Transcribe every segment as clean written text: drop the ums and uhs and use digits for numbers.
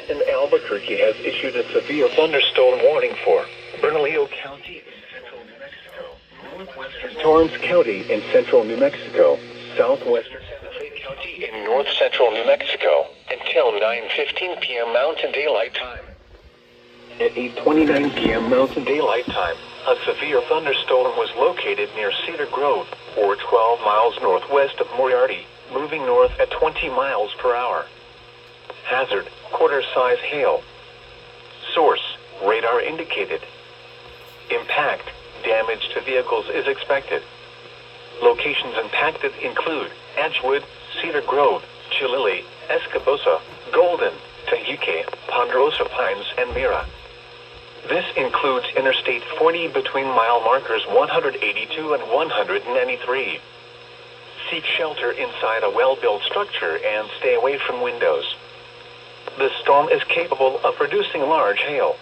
in Albuquerque has issued a severe thunderstorm warning for Bernalillo County in central New Mexico, northwestern Torrance County in central New Mexico, southwestern Santa Fe County in north central New Mexico, until 9:15 p.m. Mountain Daylight Time. At 8:29 p.m. Mountain Daylight Time, a severe thunderstorm was located near Cedar Grove, or 12 miles northwest of Moriarty, moving north at 20 miles per hour. Hazard, quarter-size hail. Source, radar indicated. Impact, damage to vehicles is expected. Locations impacted include Edgewood, Cedar Grove, Chilili, Escobosa, Golden, Tehuque, Ponderosa Pines, and Mira. This includes Interstate 40 between mile markers 182 and 193. Seek shelter inside a well-built structure and stay away from windows. The storm is capable of producing large hail.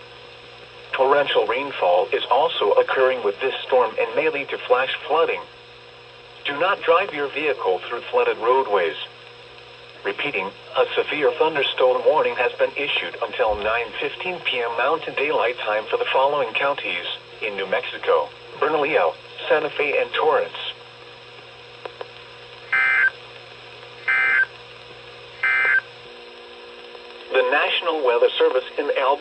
Torrential rainfall is also occurring with this storm and may lead to flash flooding. Do not drive your vehicle through flooded roadways. Repeating, a severe thunderstorm warning has been issued until 9:15 p.m. Mountain Daylight Time for the following counties in New Mexico: Bernalillo, Santa Fe, and Torrance. The National Weather Service in Albuquerque